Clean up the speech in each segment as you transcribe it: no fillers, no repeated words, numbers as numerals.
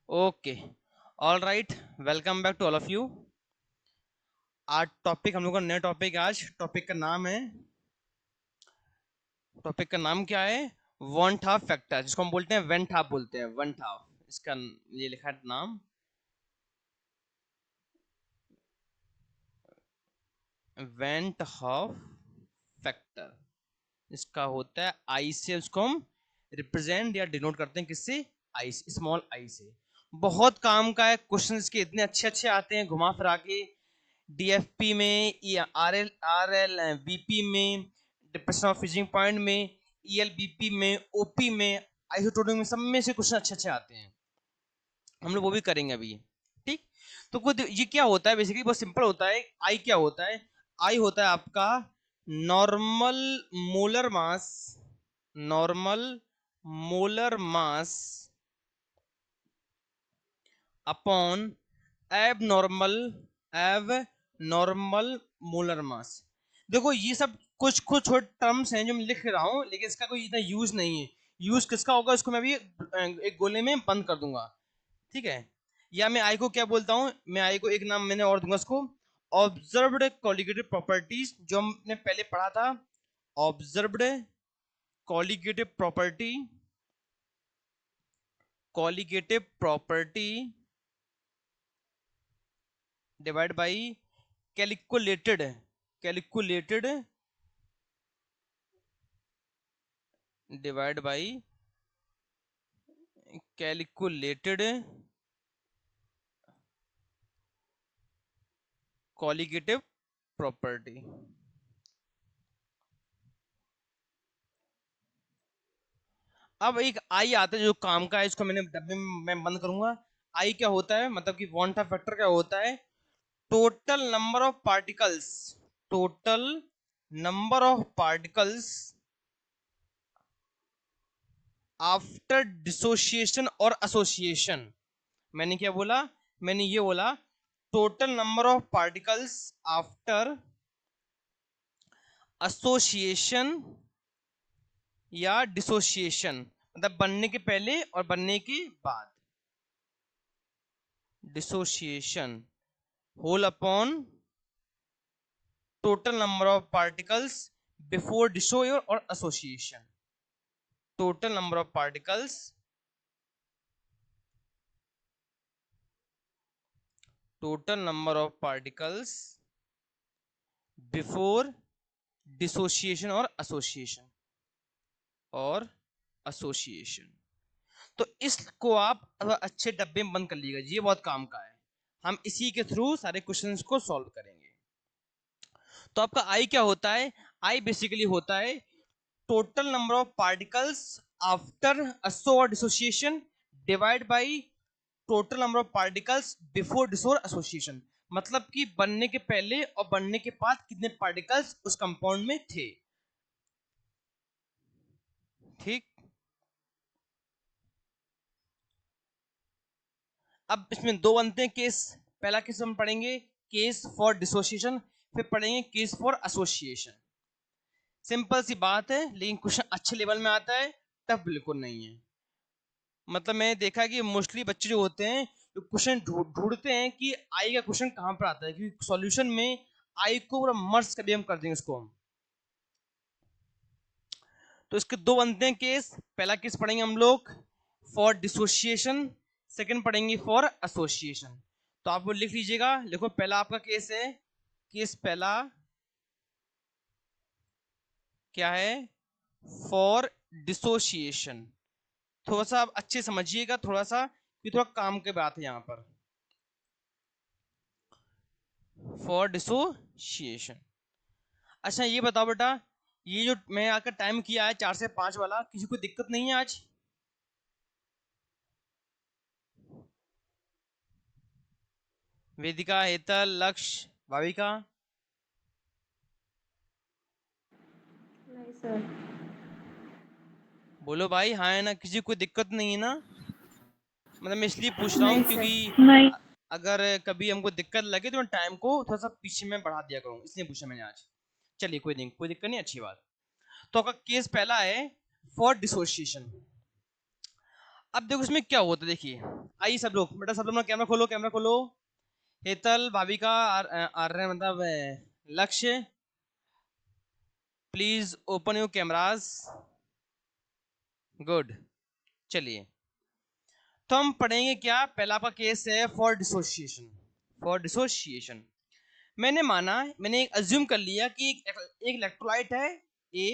Okay, all right, welcome back to all of you. आज topic हम लोग का नया टॉपिक है। आज टॉपिक का नाम क्या है? वन हाफ फैक्टर, जिसको हम बोलते हैं वेंट हाफ बोलते हैं। वन हाफ, इसका ये लिखा है नाम, वेंट हाफ फैक्टर। इसका होता है आई से, उसको हम रिप्रेजेंट या डिनोट करते हैं किससे? आई से, स्मॉल आई से। बहुत काम का है, क्वेश्चंस के इतने अच्छे अच्छे आते हैं घुमा फिरा के। डीएफपी में, आर एल बीपी में, डिप्रेशन ऑफ फ्रीजिंग पॉइंट में, ईएलबीपी में, ओपी में, आइसोटोनिक में, सब में से क्वेश्चन अच्छे अच्छे आते हैं। हम लोग वो भी करेंगे अभी। ठीक, तो खुद ये क्या होता है? बेसिकली बहुत सिंपल होता है। आई क्या होता है? आई होता है आपका normal molar mass, normal molar mass upon एब नॉर्मल मोलर मास। देखो ये सब कुछ कुछ छोटे टर्म्स हैं जो मैं लिख रहा हूं, लेकिन इसका कोई इतना यूज नहीं है। यूज किसका होगा इसको मैं अभी एक गोले में बंद कर दूंगा। ठीक है, या मैं आई को क्या बोलता हूं? मैं आई को एक नाम मैंने और दूंगा इसको, ऑब्जर्व्ड कॉलिगेटिव प्रॉपर्टीज, जो हमने पहले पढ़ा था। Observed colligative property, colligative property divide by calculated, calculated divide by calculated colligative property. अब एक आई आता है जो काम का है, इसको मैंने डब्बे में मैं बंद करूंगा। आई क्या होता है? मतलब कि वांट फैक्टर क्या होता है? Total number of particles, total number of particles after dissociation और एसोसिएशन। मैंने क्या बोला? मैंने ये बोला total number of particles after association या डिसोसिएशन, मतलब बनने के पहले और बनने के बाद। Dissociation whole upon total number of particles before डिसोयर और association. Total number of particles, total number of particles before dissociation और एसोसिएशन, और एसोसिएशन। तो इसको आप अच्छे डब्बे में बंद कर लीजिएगा, ये बहुत काम का है। हम इसी के थ्रू सारे क्वेश्चंस को सॉल्व करेंगे। तो आपका आई क्या होता है? आई बेसिकली होता है total number of particles after असो और dissociation divide by total number of particles before डिसोर एसोसिएशन। मतलब कि बनने के पहले और बनने के बाद कितने पार्टिकल्स उस कंपाउंड में थे। ठीक, अब इसमें दो बनते हैं केस। पहला केस हम पढ़ेंगे केस फॉर डिसोसिएशन, फिर पढ़ेंगे केस फॉर एसोसिएशन। सिंपल सी बात है, लेकिन क्वेश्चन अच्छे लेवल में आता है तब बिल्कुल नहीं है। मतलब मैंने देखा कि मोस्टली बच्चे जो होते हैं तो क्वेश्चन ढूंढते हैं कि आई का क्वेश्चन कहां पर आता है, क्योंकि सॉल्यूशन में आई को पूरा मर्ज कभी हम कर देंगे इसको हम। तो इसके दो बनते हैं केस। पहला केस पढ़ेंगे हम लोग फॉर डिसोसिएशन, सेकंड पढ़ेंगे फॉर एसोसिएशन। तो आप वो लिख लीजिएगा। देखो पहला आपका केस है, केस पहला क्या है? For dissociation. थोड़ा सा आप अच्छे समझिएगा, थोड़ा सा कि थोड़ा काम की बात है यहाँ पर। For dissociation. अच्छा ये बताओ बेटा, ये जो मैं आकर टाइम किया है 4 से 5 वाला, किसी को दिक्कत नहीं है आज? वेदिका, हेतल, लक्ष्य, भाविका? नहीं सर। बोलो भाई, हाँ है ना? किसी को दिक्कत नहीं है ना? मतलब मैं इसलिए पूछ रहा हूँ नहीं क्योंकि सर। नहीं। अगर कभी हमको दिक्कत लगे तो टाइम को थोड़ा सा पीछे में बढ़ा दिया करूँ, इसलिए पूछा मैंने आज। चलिए कोई नहीं, कोई दिक्कत नहीं, अच्छी बात। तो आपका केस पहला है फॉर डिसोसिएशन। अब देखो इसमें क्या होता है, देखिए आइए सब लोग, बेटा सब लोग कैमरा खोलो, कैमरा खोलो। हेतल, भाविका, आर्य, मतलब लक्ष्य, please open your cameras. Good. चलिए, तो हम पढ़ेंगे क्या, पहला आपका केस है फॉर डिसोसिएशन। फॉर डिसोसिएशन मैंने माना, मैंने एक अज्यूम कर लिया कि एक इलेक्ट्रोलाइट है ए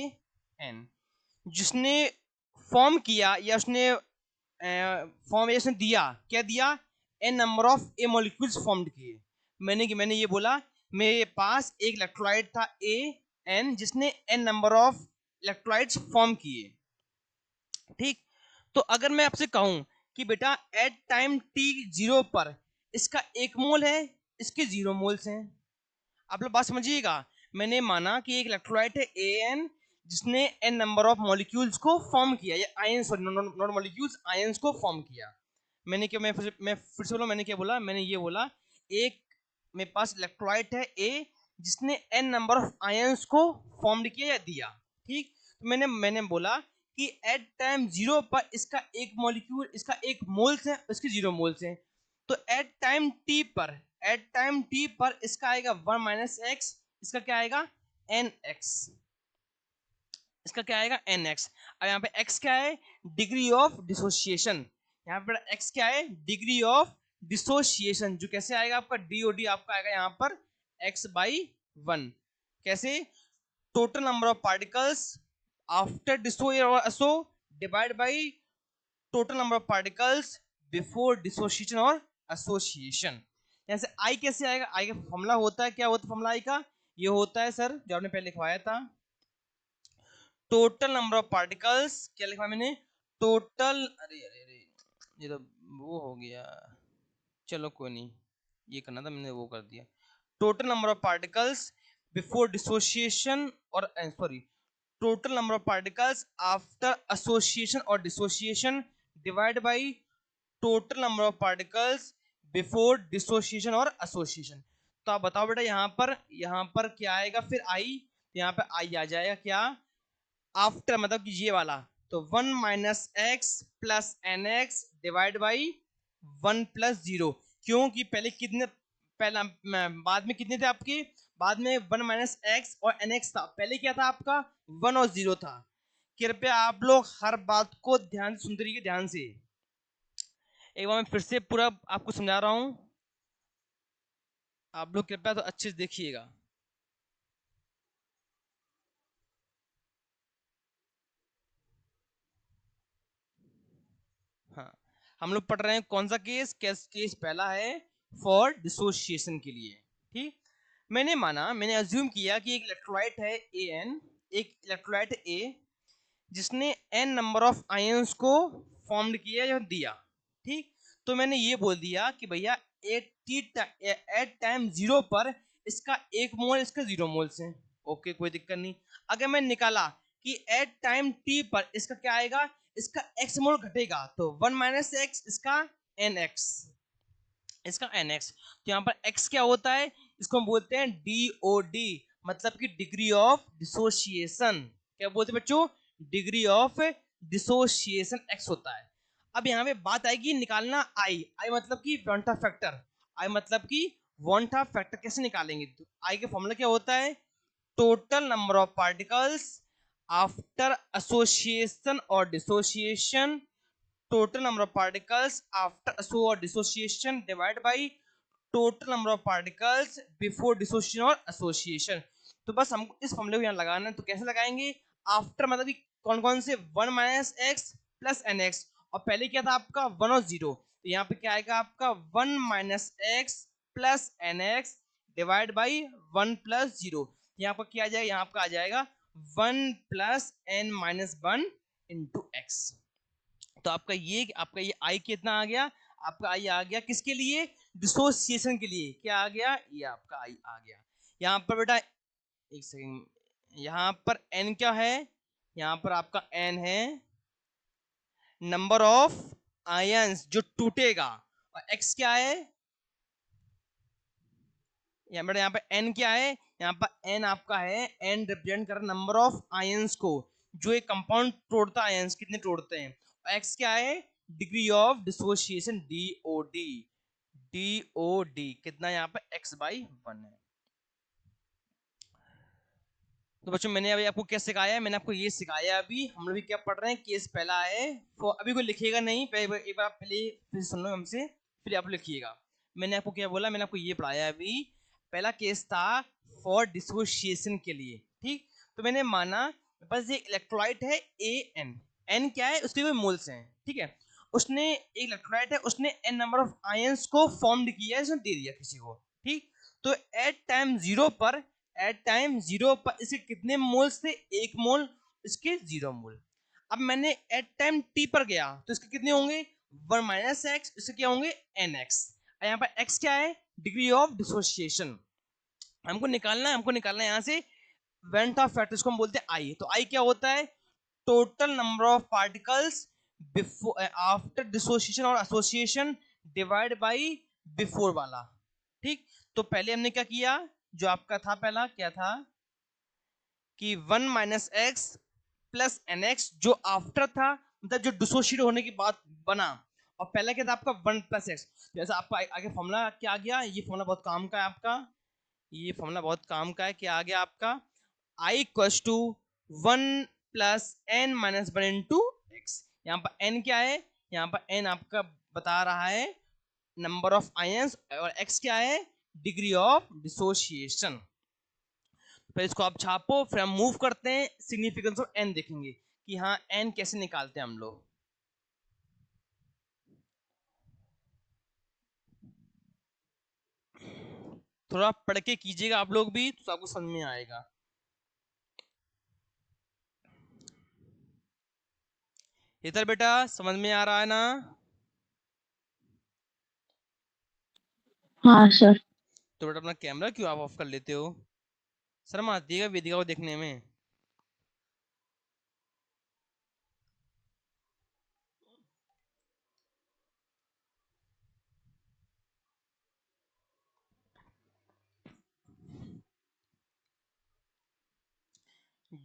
एन, जिसने फॉर्म किया या उसने फॉर्म या उसने दिया, क्या दिया, n number of A molecules formed किए। मैंने ये बोला मेरे पास एक इलेक्ट्रोलाइट था ए एन, जिसने n number of electrolytes form किए। ठीक, तो अगर मैं आपसे कहूं कि बेटा एट टाइम टी 0 पर इसका 1 मोल है, इसके 0 मोल्स हैं। आप लोग बात समझिएगा, मैंने माना कि एक इलेक्ट्रोलाइट है ए एन, जिसने एन नंबर ऑफ मॉलिक्यूल्स को फॉर्म किया, या आयंस, नॉट मॉलिक्यूल्स, आयंस को फॉर्म किया। मैंने क्या, मैं फिर से बोला, मैंने क्या बोला, मैंने ये बोला एक मेरे पास इलेक्ट्रोलाइट है ए, जिसने एन नंबर ऑफ आयंस को फॉर्म किया या दिया। ठीक, तो मैंने बोला कि एट टाइम 0 पर इसका एक मॉलिक्यूल, इसका एक मोल्स है, इसके 0 मोल्स हैं। तो एट टाइम टी पर, एट टाइम टी पर इसका आएगा 1 माइनस एक्स, इसका क्या आएगा एन एक्स, इसका क्या आएगा एन एक्स। अब यहाँ पे एक्स क्या है, डिग्री ऑफ डिसोसिएशन। यहाँ पे एक्स क्या है, डिग्री ऑफ डिसोसिएशन, जो कैसे आएगा आपका डीओडी, आपका आएगा यहाँ पर एक्स बाई 1। कैसे, total number of particles after डिसो और असो divide by total number of particles before dissociation और एसोसिएशन। यहाँ से आई कैसे आएगा, आई का फॉर्मूला होता है, क्या होता है फॉर्मूला आई का, ये होता है सर जो आपने पहले लिखवाया था, टोटल नंबर ऑफ पार्टिकल्स, क्या लिखा मैंने, टोटल, अरे अरे अरे ये तो वो हो गया, चलो कोई नहीं, ये करना था मैंने वो कर दिया। Total number of particles before dissociation और sorry, total number of particles after association और dissociation divide by total number of particles before dissociation और एसोसिएशन। तो आप बताओ बेटा यहाँ पर क्या आएगा फिर आई, यहाँ पे आई आ जाएगा क्या, आफ्टर मतलब कि ये वाला, तो 1 minus x plus n x divide by 1 plus 0। क्योंकि पहले कितने, पहला बाद में कितने थे आपके, बाद में 1 माइनस एक्स और एन एक्स था, पहले क्या था आपका 1 और 0 था। कृपया आप लोग हर बात को ध्यान से सुनते रहिए, ध्यान से। एक बार मैं फिर से पूरा आपको समझा रहा हूं, आप लोग कृपया तो अच्छे से देखिएगा। हाँ, हम लोग पढ़ रहे हैं कौन सा केस, केस पहला है फॉर डिसोसिएशन के लिए। ठीक, मैंने माना, मैंने अज्यूम किया कि एक इलेक्ट्रोलाइट है ए एन, एक इलेक्ट्रोलाइट ए, जिसने एन नंबर ऑफ आयंस को फॉर्म्ड किया या दिया। ठीक, तो मैंने ये बोल दिया कि भैया एट टाइम 0 पर इसका 1 मोल, इसका 0 मोल्स हैं। ओके, कोई दिक्कत नहीं। अगर मैं निकाला कि एट टाइम टी पर इसका क्या आएगा, इसका x मोल घटेगा, तो 1 माइनस एक्स, इसका एन एक्स, इसका एन एक्स। तो यहाँ पर x क्या होता है, इसको हम बोलते हैं DOD, मतलब कि डिग्री ऑफ डिसोसिएशन। क्या बोलते हैं बच्चों, डिग्री ऑफ डिसोसिएशन x होता है। अब यहाँ पे बात आएगी निकालना आई, आई मतलब कि वांटा फैक्टर, आई मतलब कि वांटा फैक्टर कैसे निकालेंगे। तो आई का फॉर्मूला क्या होता है, total number of particles after association और dissociation, total number of particles after so or dissociation divided by total number of particles before dissociation और association। तो बस हमको इस फॉर्मूले को यहाँ लगाना है, तो कैसे लगाएंगे, आफ्टर मतलब कि कौन कौन से, 1 minus x plus n x, और पहले क्या था आपका 1 और 0, तो यहाँ पे क्या आएगा आपका 1 minus x plus n x divide by 1 plus 0। यहाँ पर क्या आ जाएगा, यहाँ पर आ जाएगा 1 plus n minus 1 into x. तो आपका ये आई कितना आ गया, आपका आई आ गया किसके लिए, डिसोसिएशन के लिए, क्या आ गया, ये आपका आई आ गया। यहाँ पर बेटा एक सेकंड, यहाँ पर एन क्या है, यहाँ पर आपका एन है नंबर ऑफ आयंस जो टूटेगा, और एक्स क्या है, यहाँ पे एन क्या है, यहाँ पर एन आपका है, एन रिप्रेजेंट कर नंबर ऑफ आयंस को, जो एक कंपाउंड तोड़ता है, आयंस कितने तोड़ते हैं। एक्स क्या है, degree of dissociation DOD, DOD कितना यहाँ पे x/1 है। तो बच्चों मैंने अभी आपको क्या सिखाया है, मैंने आपको ये सिखाया अभी हम लोग भी क्या पढ़ रहे हैं, केस पहला है अभी कोई लिखिएगा नहीं, एक बार पहले फिर सुन लो हमसे, फिर आप लिखिएगा। मैंने आपको क्या बोला, मैंने आपको ये पढ़ाया अभी, पहला केस था फॉर डिसोसिएशन के लिए, ठीक। तो मैंने माना बस ये इलेक्ट्रोलाइट है AN, N क्या है, उसके मोल्स हैं, ठीक है। उसने एक इलेक्ट्रोलाइट है, उसने N नंबर ऑफ आयंस को फॉर्म्ड किया है, उसने दे दिया किसी को, ठीक। तो एट टाइम जीरो पर इसके कितने मोल्स थे, 1 मोल, इसके 0 मोल। अब मैंने एट टाइम टी पर गया तो इसके कितने होंगे 1 - x, इसके क्या होंगे nx। यहाँ पर x क्या है, डिग्री ऑफ डिसोसिएशन। हमको निकालना है यहाँ से वेंट ऑफ फैक्टर, इसको हम बोलते हैं आई। तो आई क्या होता है, total number of particles before after dissociation और एसोसिएशन डिवाइड बाय बिफोर वाला, ठीक। तो पहले हमने क्या किया, जो आपका था पहला क्या था कि 1 - x प्लस nx, जो आफ्टर था, मतलब जो डिसोशिएट होने के बाद बना, और पहला क्या था आपका 1 + x। जैसा आपका आगे फॉर्मूला क्या आ गया, ये फॉर्मूला बहुत काम का है आपका, ये फॉर्मूला बहुत काम का है, क्या आ गया आपका I equals to 1 + n - 1 * x। यहाँ पर n क्या है, यहाँ पर n आपका बता रहा है नंबर ऑफ आयंस, और x क्या है, डिग्री ऑफ डिसोसिएशन। फिर इसको आप छापो, फिर हम मूव करते हैं, सिग्निफिकेंस ऑफ n देखेंगे कि हाँ n कैसे निकालते हैं हम लोग। थोड़ा पढ़ के कीजिएगा आप लोग भी, तो आपको समझ में आएगा। इधर बेटा समझ में आ रहा है ना। हाँ सर। तो बेटा अपना कैमरा क्यों आप ऑफ कर लेते हो, शर्म आती है वेदिका को देखने में।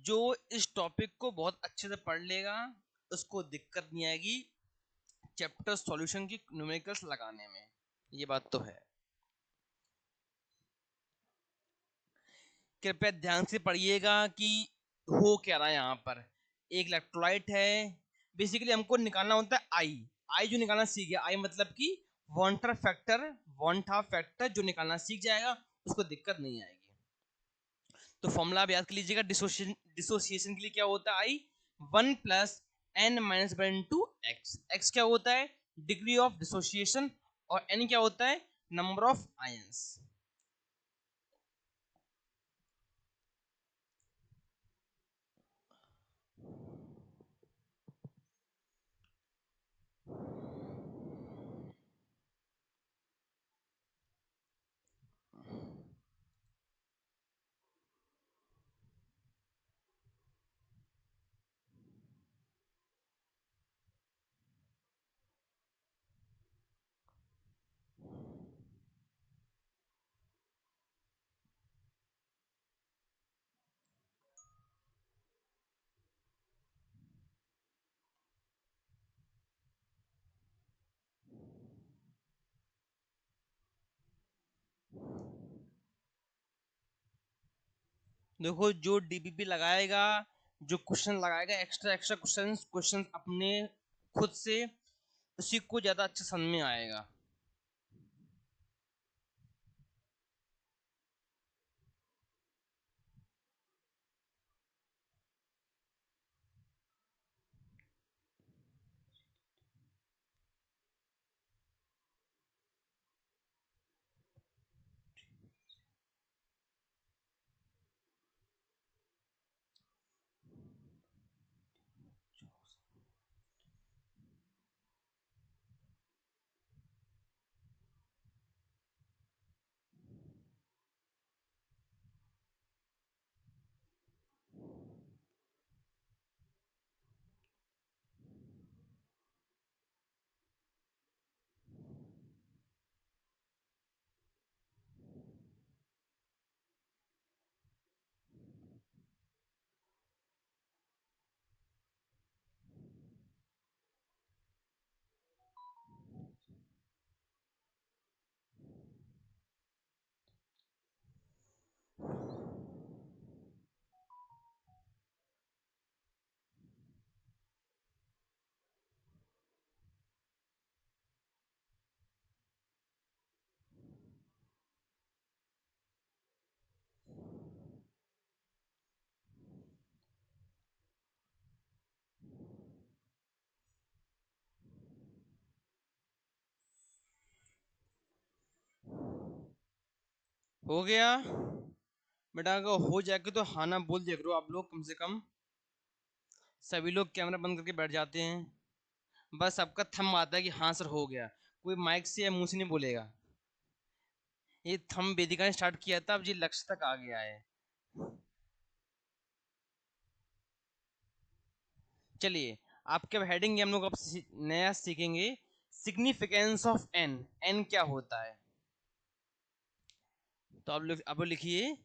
जो इस टॉपिक को बहुत अच्छे से पढ़ लेगा उसको दिक्कत नहीं आएगी चैप्टर सॉल्यूशन की न्यूमेरिकल्स लगाने में, ये बात तो है। कृपया ध्यान से पढ़िएगा कि हो क्या रहा है यहाँ पर। एक इलेक्ट्रोलाइट है, बेसिकली हमको निकालना होता है आई। आई जो निकालना सीख गया, आई मतलब कि वॉन था फैक्टर जो निकालना सीख जाएगा उसको दिक्कत नहीं आएगी। तो फॉर्मूला आप याद कर लीजिएगा, डिसोसिएशन के लिए क्या होता है, आई 1 + n - 1 * x क्या होता है, डिग्री ऑफ डिसोसिएशन, और n क्या होता है, नंबर ऑफ आयंस। देखो जो डीबीपी लगाएगा, जो क्वेश्चन लगाएगा, एक्स्ट्रा एक्स्ट्रा क्वेश्चन अपने खुद से, उसी को ज्यादा अच्छा समझ में आएगा। हो गया बेटा, अगर हो जाएगा तो हाँ ना बोल दिया करो आप लोग, कम से कम सभी लोग कैमरा बंद करके बैठ जाते हैं, बस सबका थंब आता है कि हाँ सर हो गया, कोई माइक से या मुंह से नहीं बोलेगा। ये थंब वेदिका ने स्टार्ट किया था, अब ये लक्ष्य तक आ गया है। चलिए आपके अब हेडिंग हम लोग अब नया सीखेंगे, सिग्निफिकेंस ऑफ एन। एन क्या होता है, तो आप लोग लिखिए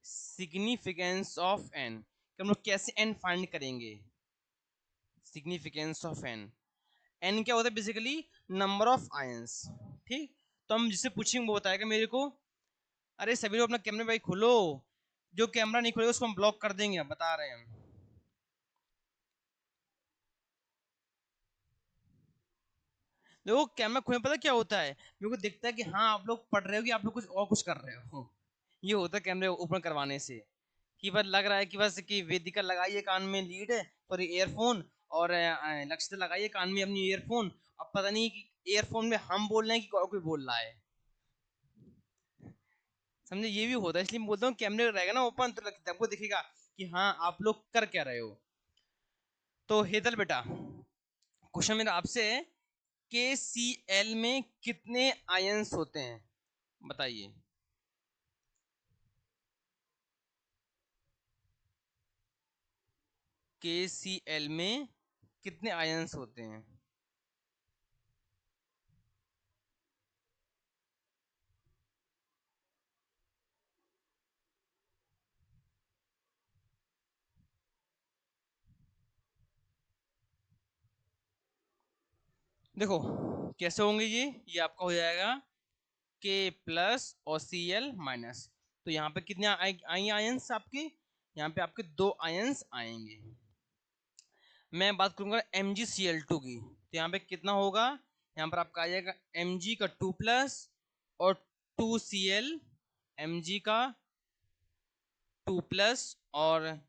सिग्निफिकेंस ऑफ एन, कि हम लोग कैसे एन फाइंड करेंगे। सिग्निफिकेंस ऑफ एन, एन क्या होता है बेसिकली, नंबर ऑफ आयंस। ठीक, तो हम जिससे पूछेंगे वो बताएगा मेरे को। अरे सभी लोग अपना कैमरा भाई खोलो, जो कैमरा नहीं खोलेगा उसको हम ब्लॉक कर देंगे, अब बता रहे हैं हम। देखो कैमरा खोलने पता क्या होता है, मेरे को दिखता है कि हाँ आप लोग पढ़ रहे हो कि आप लोग कुछ और कुछ कर रहे हो, ये होता है कैमरे ओपन करवाने से, कि बस लग रहा है कि बस कि वेदिका लगाइए कान में लीड है और ईयरफोन, और लक्ष्य लगाइए कान में अपनी ईयरफोन, अब पता नहीं कि ईयरफोन में हम बोल रहे हैं कि और कोई बोल रहा है, समझे, ये भी होता है, इसलिए मैं बोलता हूँ कैमरे रहेगा ना ओपन तो आपको दिखेगा कि हाँ आप लोग कर क्या रहे हो। तो हेतल बेटा, क्वेश्चन मेरा आपसे है, के सी एल में कितने आयंस होते हैं, बताइए। के सी एल में कितने आयंस होते हैं, देखो कैसे होंगे ये आपका हो जाएगा के प्लस और सी एल माइनस, तो यहाँ पे कितने आएंगे आयंस आपके, यहाँ पे आपके 2 आयंस आएंगे। मैं बात करूंगा MgCl2 की, तो यहाँ पे कितना होगा, यहाँ पर आपका आ जाएगा Mg का 2 प्लस और 2Cl, Mg का 2 प्लस और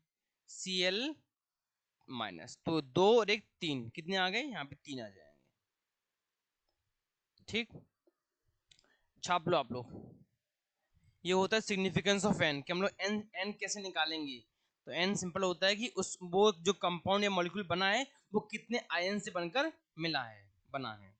Cl माइनस, तो 2 और 1 3, कितने आ गए, यहाँ पे 3 आ जाएंगे। ठीक, छाप लो आप लोग। ये होता है सिग्निफिकेंस ऑफ एन, कि हम लोग एन एन कैसे निकालेंगे, तो एन सिंपल होता है कि उस वो जो कंपाउंड या मॉलिक्यूल बना है वो कितने आयन से बनकर मिला है, बना है।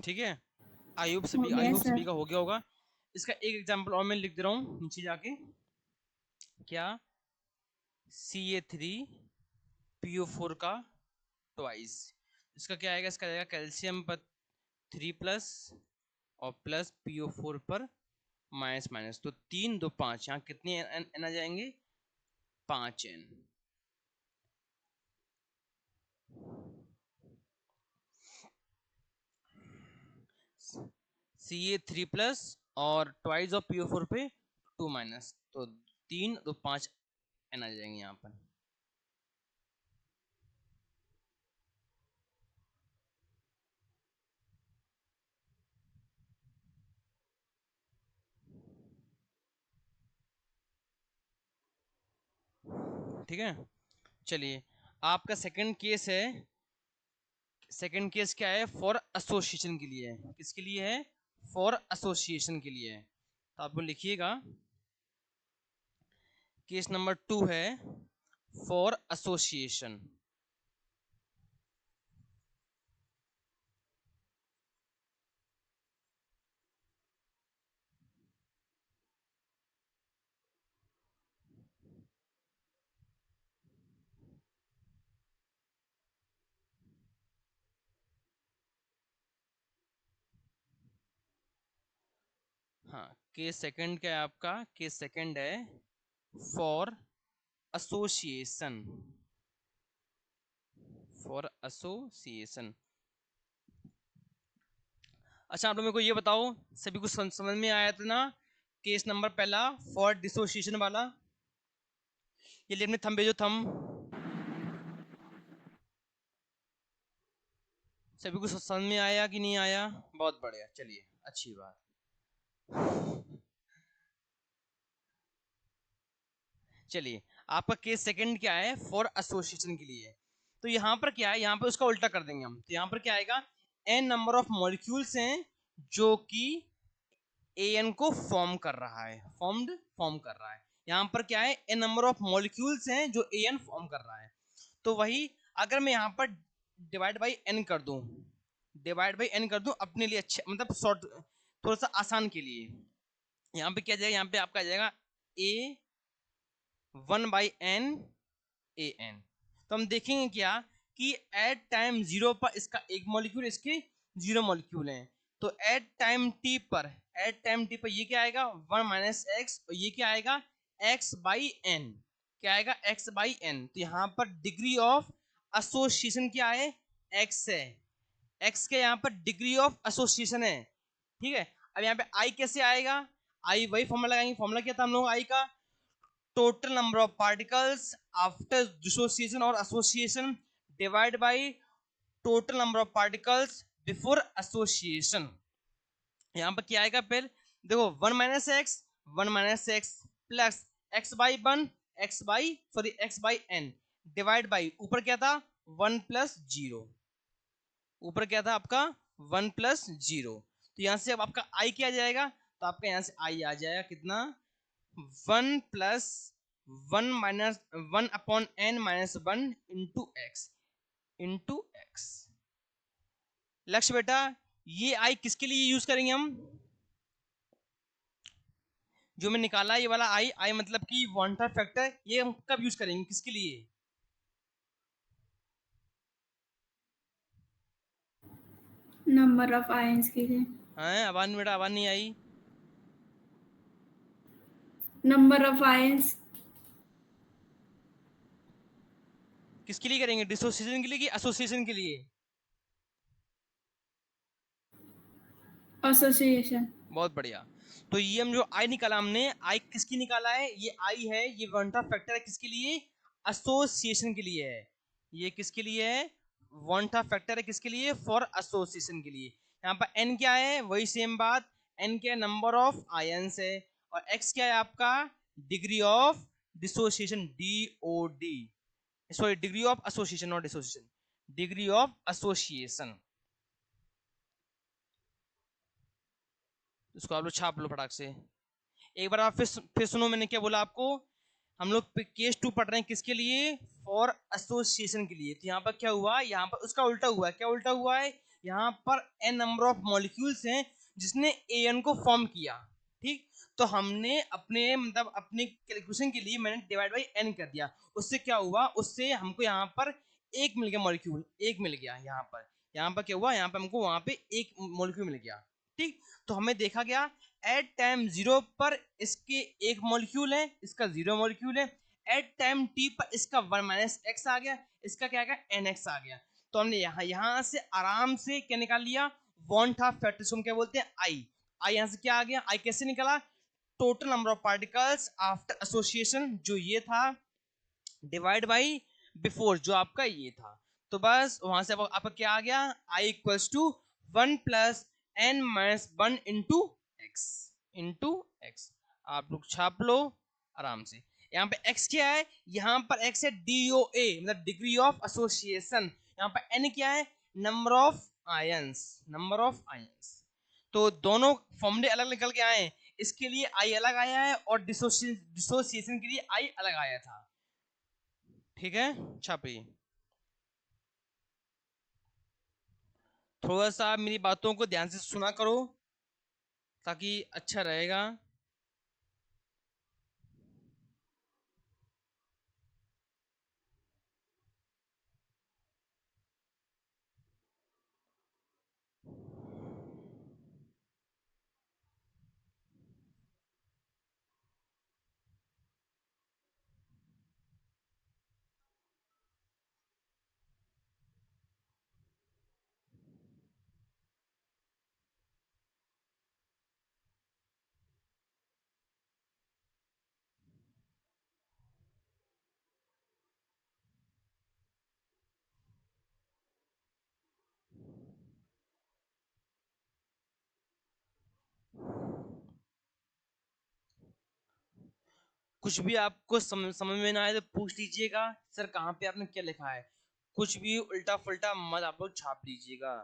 ठीक है, हो आई गया होप सभी सर। का हो गया होगा। इसका एक एग्जांपल और मैं लिख दे रहा हूँ नीचे जाके, क्या, Ca3PO4 का ट्वाइस, इसका क्या आएगा, इसका आएगा कैल्शियम पर 3 प्लस और प्लस PO4 पर माइनस माइनस, तो 3 2 5, यहाँ कितने एन आ जाएंगे, 5 एन। Ca3 प्लस और ट्वाइस ऑफ PO4 पे 2 माइनस, तो 3 2 5 एन आ जाएंगे यहाँ पर। ठीक है, चलिए आपका सेकंड केस है, सेकंड केस क्या है, फॉर एसोसिएशन के लिए है, किसके लिए है, फॉर एसोसिएशन के लिए है, तो आप लिखिएगा केस नंबर 2 है फॉर एसोसिएशन। केस सेकंड क्या है आपका? केस सेकंड है फॉर एसोसिएशन, फॉर एसोसिएशन। अच्छा आप लोग मेरे को ये बताओ, सभी कुछ समझ में आया था ना? केस नंबर पहला फॉर डिसोसिएशन वाला, ये लिए अपने थंब भेजो, थंब। सभी कुछ समझ में आया कि नहीं आया? बहुत बढ़िया, चलिए अच्छी बात। चलिए आपका केस सेकंड क्या है? फॉर एसोसिएशन के लिए। तो यहां पर क्या है, यहां पर उसका उल्टा कर देंगे हम। तो यहां पर क्या आएगा? एन नंबर ऑफ मॉलिक्यूल्स हैं जो कि एन को फॉर्म कर रहा है, फॉर्म कर रहा है। यहां पर क्या है? एन नंबर ऑफ मॉलिक्यूल्स हैं जो एन फॉर्म कर रहा है। तो वही अगर मैं यहां पर डिवाइड बाई एन कर दूं, डिवाइड बाई एन कर दूं अपने लिए, अच्छा मतलब शॉर्ट, थोड़ा सा आसान के लिए, यहाँ पे क्या जाएगा? यहाँ पे आपका आ जाएगा ए 1/n an। तो हम देखेंगे क्या कि एट टाइम जीरो पर इसका एक मॉलिक्यूल, इसके जीरो मॉलिक्यूल हैं। तो एट टाइम टी पर ये क्या आएगा? 1 - x, और ये क्या आएगा? x/n। क्या आएगा? x/n। तो यहाँ पर डिग्री ऑफ एसोसिएशन क्या है? x है। x के यहाँ पर डिग्री ऑफ एसोसिएशन है, ठीक है। अब यहाँ पे i कैसे आएगा? i वही फॉर्मूला लगाएंगे। फॉर्मूला क्या था हम लोग i का? Total number of particles after dissociation और association divide by total number of particles before association. यहां पर क्या आएगा? फिर देखो 1 - x plus x/n divide by, ऊपर क्या था? 1 + 0, ऊपर क्या था आपका? 1 + 0। तो यहां से अब आपका i क्या आ जाएगा? तो आपका यहां से i आ जाएगा कितना? 1 + 1/n - 1 इंटू एक्स। लक्ष्य बेटा, ये आई किसके लिए यूज करेंगे हम? जो मैं निकाला ये वाला आई, आई मतलब कि वांटा फैक्टर, ये हम कब यूज करेंगे, किसके लिए? नंबर ऑफ आयंस के लिए। हाँ आवाज बेटा, आवाज नहीं आई। Number of ions. किसके लिए करेंगे? डिसोसिएशन के लिए कि एसोसिएशन के लिए? एसोसिएशन। बहुत बढ़िया। तो ये हम जो आई निकाला हमने, आई किसकी निकाला है? ये आई है, ये वांटा फैक्टर है किसके लिए? एसोसिएशन के लिए है। ये किसके लिए है? वांटा फैक्टर है किसके लिए? फॉर एसोसिएशन के लिए। यहाँ पर एन क्या है? वही सेम बात, एन क्या है? नंबर ऑफ आयंस है। और एक्स क्या है आपका? Degree of dissociation, DOD, sorry degree of association, not dissociation, degree of association. इसको आप लोग छाप लो फटाक से। एक बार आप फिर सुनो, मैंने क्या बोला आपको? हम लोग केस 2 पढ़ रहे हैं किसके लिए? फॉर एसोसिएशन के लिए। तो यहाँ पर क्या हुआ? यहाँ पर उसका उल्टा हुआ है। क्या उल्टा हुआ है? यहाँ पर एन नंबर ऑफ मॉलिक्यूल्स हैं जिसने एन को फॉर्म किया, ठीक। तो हमने अपने मतलब अपने कैलकुलेशन के लिए मैंने डिवाइड बाई एन कर दिया। उससे क्या हुआ? उससे हमको यहाँ पर एक मिल गया मॉलिक्यूल, एक मिल गया यहाँ पर। यहाँ पर क्या हुआ? यहाँ पर हमको वहां पे एक मॉलिक्यूल मिल गया, ठीक। तो हमें देखा गया एट टाइम जीरो पर इसके एक मॉलिक्यूल है, इसका जीरो मॉलिक्यूल है। एट टाइम टी पर इसका 1 - x आ गया, इसका क्या आ गया? nx आ गया। तो हमने यहां से आराम से क्या निकाल लिया? वॉन्ट ऑफ फैक्टर, हम क्या बोलते हैं? आई। आई यहां से क्या आ गया? आई कैसे निकला? Total number of particles after association, जो ये था, डिवाइड बाई बिफोर, जो आपका ये था। तो बस वहां से आपका क्या आ गया? I equals to 1 + n - 1 into x. आप लोग छाप लो आराम से। यहाँ पे x क्या है? यहाँ पर x है DOA, मतलब डिग्री ऑफ एसोसिएशन। यहाँ पर n क्या है? Number of ions, number of ions. तो दोनों फॉर्मूले अलग निकल के आए। इसके लिए I अलग आया है और डिसोसिएशन के लिए I अलग आया था, ठीक है। छापिए। थोड़ा सा मेरी बातों को ध्यान से सुना करो ताकि अच्छा रहेगा। कुछ भी आपको समझ में ना आए तो पूछ लीजिएगा, सर कहाँ पे आपने क्या लिखा है। कुछ भी उल्टा फुल्टा मत आप लोग छाप लीजिएगा।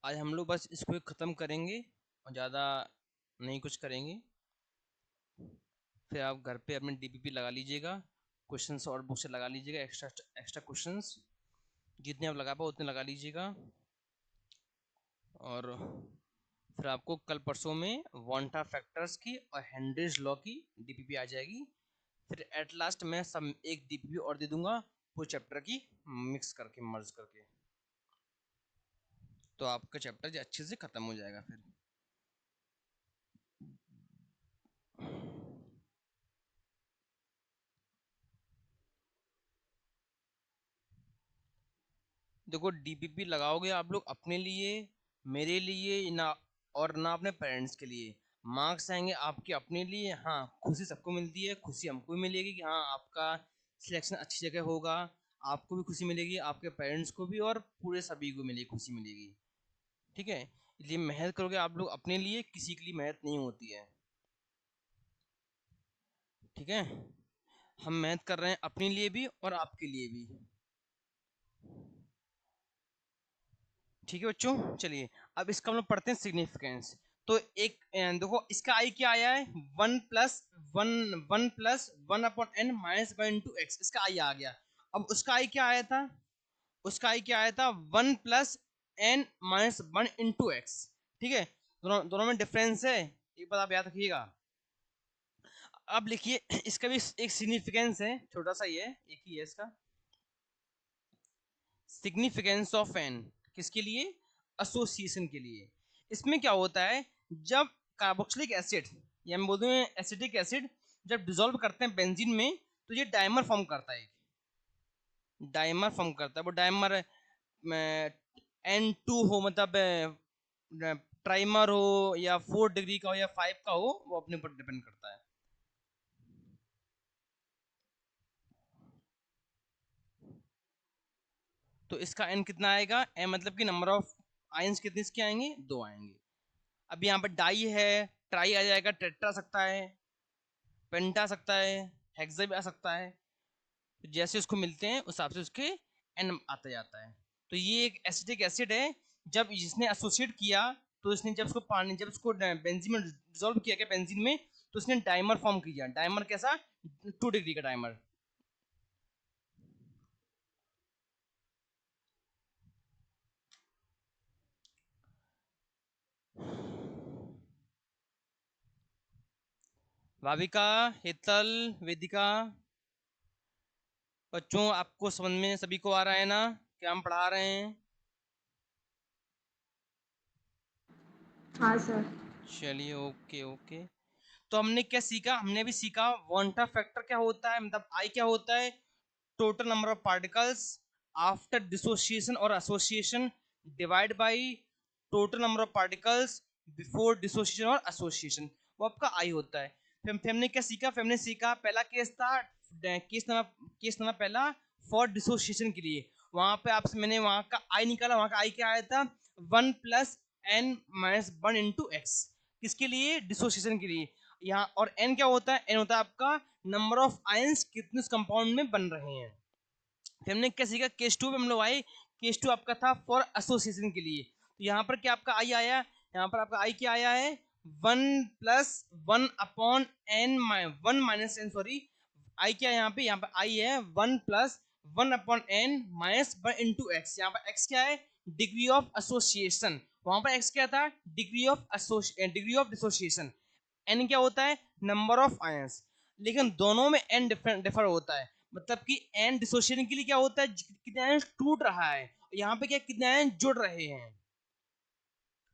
आज हम लोग बस इसको खत्म करेंगे और ज़्यादा नहीं कुछ करेंगे। फिर आप घर पे अपने डीपीपी लगा लीजिएगा, क्वेश्चंस और बुक से लगा लीजिएगा, एक्स्ट्रा एक्स्ट्रा क्वेश्चंस जितने आप लगा पाओ उतने लगा लीजिएगा। और फिर आपको कल परसों में वांटा फैक्टर्स की और हेनरीज लॉ की डीपीपी आ जाएगी। फिर एट लास्ट मैं सब एक डीपीपी और दे दूंगा पूरे चैप्टर की मिक्स करके, मर्ज करके, तो आपका चैप्टर अच्छे से खत्म हो जाएगा। फिर देखो डीपीपी लगाओगे आप लोग अपने लिए, मेरे लिए ना, और ना अपने पेरेंट्स के लिए। मार्क्स आएंगे आपके अपने लिए, हाँ खुशी सबको मिलती है, खुशी हमको भी मिलेगी कि हाँ आपका सिलेक्शन अच्छी जगह होगा, आपको भी खुशी मिलेगी, आपके पेरेंट्स को भी, और पूरे सभी को मिलेगी, खुशी मिलेगी। ठीक है, इसलिए मेहनत करोगे आप लोग अपने लिए, किसी के लिए मेहनत नहीं होती है। ठीक है, हम मेहनत कर रहे हैं अपने लिए भी और आपके लिए भी। ठीक है बच्चों, चलिए अब इसका हम लोग पढ़ते हैं सिग्निफिकेंस। तो एक देखो इसका आई क्या आया है, one plus one upon n minus one into x, इसका आई आ गया। अब उसका आई क्या आया था, उसका आई क्या आया था, one plus n minus one into x. ठीक है, दोनों दोनों में डिफरेंस है, एक बात आप याद रखिएगा। अब लिखिए इसका भी एक सिग्निफिकेंस है, छोटा सा ही है, एक ही है इसका। सिग्निफिकेंस ऑफ एन किसके लिए, एसोसिएशन के लिए। इसमें क्या होता है, जब कार्बोक्सिलिक एसिड या हम बोलते हैं एसिटिक एसिड जब डिसॉल्व करते हैं बेंजीन में, तो ये डाइमर फॉर्म करता है, डाइमर फॉर्म करता है। वो डाइमर N2 हो, मतलब ट्राइमर हो या 4 डिग्री का हो या 5 का हो, वो अपने ऊपर डिपेंड करता है। तो इसका एन कितना आएगा, एन मतलब कि नंबर ऑफ आयंस कितने इसके आएंगे, 2 आएंगे। अब यहाँ पर डाई है, ट्राई आ जाएगा, टेट्रा आ सकता है, पेंटा आ सकता है, हेक्सा भी आ सकता है। तो जैसे उसको मिलते हैं उस हिसाब से उसके एन आता जाता है। तो ये एक एसिटिक एसिड है, जब जिसने एसोसिएट किया, तो इसने जब उसको पानी, जब उसको बेंजीन में डिसॉल्व किया गया बेंजीन में, तो उसने डाइमर फॉर्म किया। डाइमर कैसा, 2 डिग्री का डाइमर। भाविका, हेतल, वेदिका, बच्चों आपको समझ में सभी को आ रहा है ना क्या हम पढ़ा रहे हैं। हाँ सर। चलिए ओके ओके। तो हमने क्या सीखा, हमने भी सीखा वांटा फैक्टर क्या होता है, मतलब आई क्या होता है, total number of particles after dissociation और association divide by total number of particles before dissociation और एसोसिएशन, वो आपका आई होता है। फिर हमने क्या सीखा, फिर हमने सीखा पहला केस था, केस नंबर पहला फॉर डिसोसिएशन के लिए, वहां पे आपसे मैंने वहां का आई निकाला, वहां का आई क्या आया था, one plus n minus one into x, किसके लिए, डिसोसिएशन के लिए। यहाँ और एन क्या होता है, एन होता है आपका नंबर ऑफ आयंस कितने उस कंपाउंड में बन रहे हैं। फिर हमने क्या सीखा, केस टू पे हम लोग आए, केस टू आपका था फॉर एसोसिएशन के लिए। तो यहाँ पर क्या आपका आई आया, यहाँ पर आपका आई क्या आया है, one plus one upon n, one minus n, sorry i क्या है यहाँ पे आई है one plus one upon n minus one into x. यहाँ पर एक्स क्या है, डिग्री ऑफ एसोसिएशन, वहां पर x क्या था, डिग्री ऑफ डिसोसिएशन, n क्या होता है, नंबर ऑफ आयंस, लेकिन दोनों में n डिफर होता है, मतलब कि n डिसोसिएशन के लिए क्या होता है, कितने आयंस टूट रहा है, यहाँ पे क्या कितने आयंस जुड़ रहे हैं।